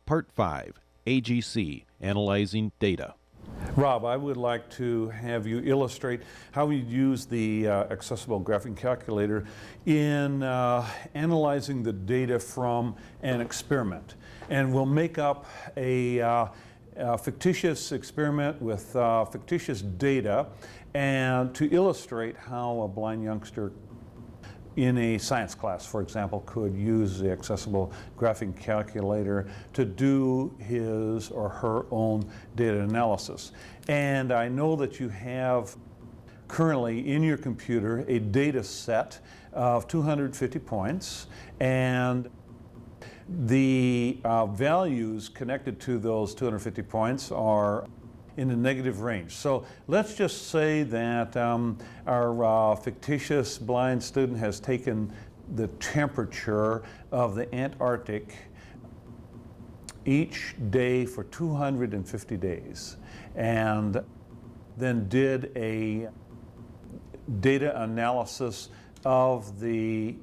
Part 5, AGC, Analyzing Data. Rob, I would like to have you illustrate how you use the accessible graphing calculator in analyzing the data from an experiment. And we'll make up a fictitious experiment with fictitious data, and to illustrate how a blind youngster in a science class, for example, could use the accessible graphing calculator to do his or her own data analysis. And I know that you have currently in your computer a data set of 250 points, and the values connected to those 250 points are in the negative range. So let's just say that our fictitious blind student has taken the temperature of the Antarctic each day for 250 days and then did a data analysis of the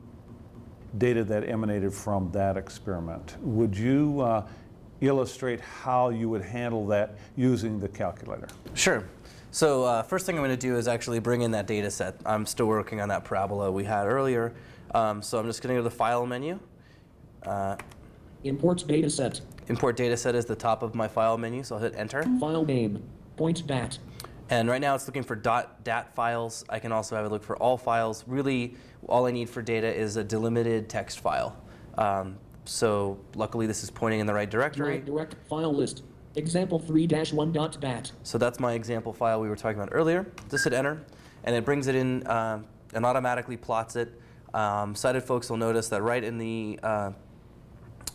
data that emanated from that experiment. Would you illustrate how you would handle that using the calculator? Sure. So first thing I'm going to do is actually bring in that data set. I'm still working on that parabola we had earlier. So I'm just going to go to the File menu. Import data set. Import data set is the top of my File menu, so I'll hit Enter. File name, point dat. And right now it's looking for .dat files. I can also have it look for all files. Really, all I need for data is a delimited text file. So luckily this is pointing in the right directory. Direct file list, example 3-1.bat. So that's my example file we were talking about earlier. Just hit enter, and it brings it in and automatically plots it. Sighted folks will notice that right in the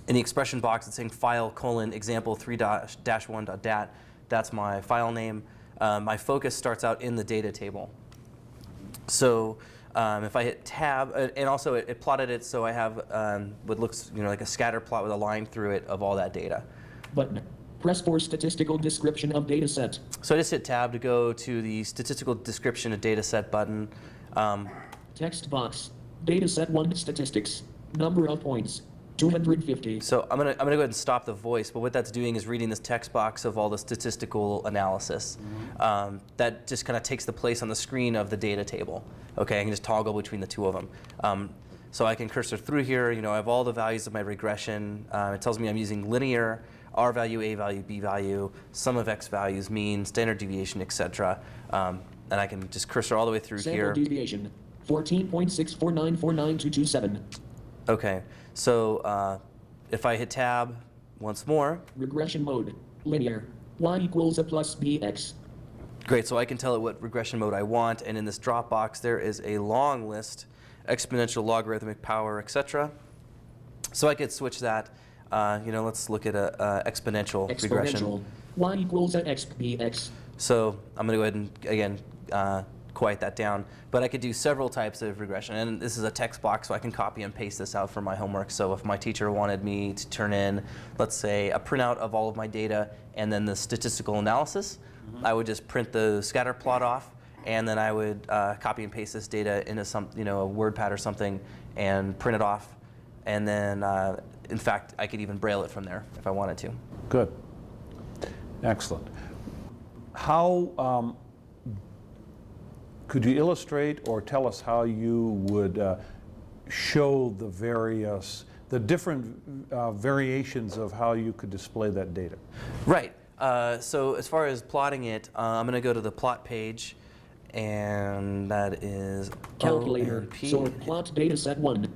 expression box it's saying file : example 3-1.dat. That's my file name. My focus starts out in the data table. So if I hit tab, and also it plotted it so I have what looks like a scatter plot with a line through it of all that data. Button. Press for statistical description of data set. So I just hit tab to go to the statistical description of data set button. Text box. Data set 1 statistics. Number of points. 250. So I'm gonna go ahead and stop the voice, but what that's doing is reading this text box of all the statistical analysis. That just kind of takes the place on the screen of the data table. Okay, I can just toggle between the two of them. So I can cursor through here. I have all the values of my regression. It tells me I'm using linear, R value, A value, B value, sum of X values, mean, standard deviation, etc. And I can just cursor all the way through here. Standard deviation 14.649492227. Okay, so if I hit tab once more. Regression mode, linear, y equals a plus bx. Great, so I can tell it what regression mode I want, and in this drop box there is a long list, exponential, logarithmic, power, etc. So I could switch that. Let's look at a exponential regression. Y equals a x bx. So I'm going to go ahead and, again, quiet that down. But I could do several types of regression. And this is a text box, so I can copy and paste this out for my homework. So if my teacher wanted me to turn in, let's say, a printout of all of my data and then the statistical analysis, I would just print the scatter plot off, and then I would copy and paste this data into some, a WordPad or something and print it off. And then, in fact, I could even braille it from there if I wanted to. Good. Excellent. How could you illustrate or tell us how you would show the different variations of how you could display that data? Right. So as far as plotting it, I'm going to go to the plot page, and that is Calculator. ONP. So plot data set 1.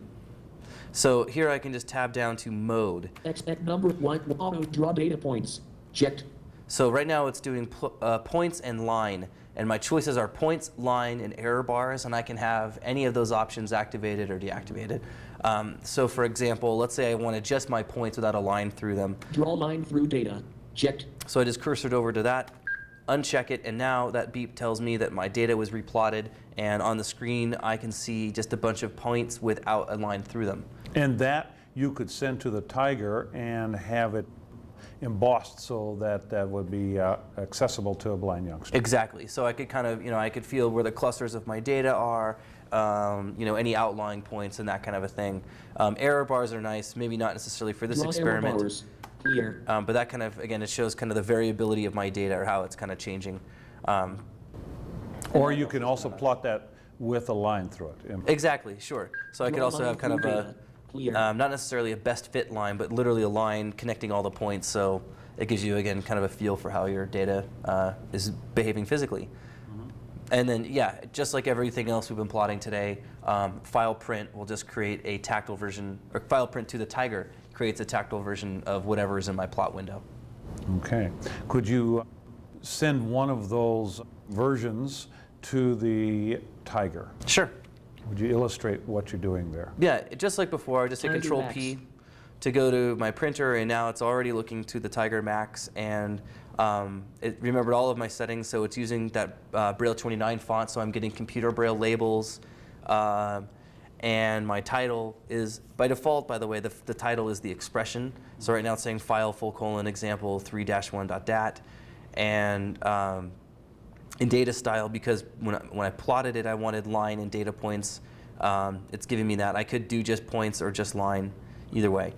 So here I can just tab down to mode. Expect number of auto draw data points. Checked. So right now it's doing points and line, and my choices are points, line, and error bars, and I can have any of those options activated or deactivated. So for example, let's say I wanted just my points without a line through them. Draw line through data. Checked. So I just cursored over to that, uncheck it, and now that beep tells me that my data was replotted, and on the screen I can see just a bunch of points without a line through them. And that you could send to the Tiger and have it embossed so that that would be accessible to a blind youngster. Exactly. So I could kind of, I could feel where the clusters of my data are, any outlying points and that kind of a thing. Error bars are nice, maybe not necessarily for this experiment. Clear. But that kind of, again, it shows kind of the variability of my data or how it's kind of changing. Or you can also plot that with a line through it. Exactly, sure. So I could Draw also line have kind of through a, data. Clear. not necessarily a best fit line, but literally a line connecting all the points. So it gives you, again, kind of a feel for how your data is behaving physically. And then, yeah, just like everything else we've been plotting today, file print will just create a tactile version, or file print to the Tiger creates a tactile version of whatever is in my plot window. Okay. Could you send one of those versions to the Tiger? Sure. Would you illustrate what you're doing there? Yeah, just like before, I just hit Tiger Control Max. P to go to my printer, and now it's already looking to the Tiger Max, and it remembered all of my settings, so it's using that Braille 29 font, so I'm getting computer Braille labels, and my title is, by default, by the way, the title is the expression, so right now it's saying file : example 3-1.dat, and in data style, because when I plotted it, I wanted line and data points. It's giving me that. I could do just points or just line, either way.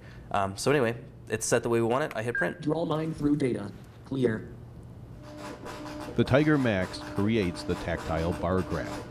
So anyway, it's set the way we want it. I hit print. Draw line through data. Clear. The Tiger Max creates the tactile bar graph.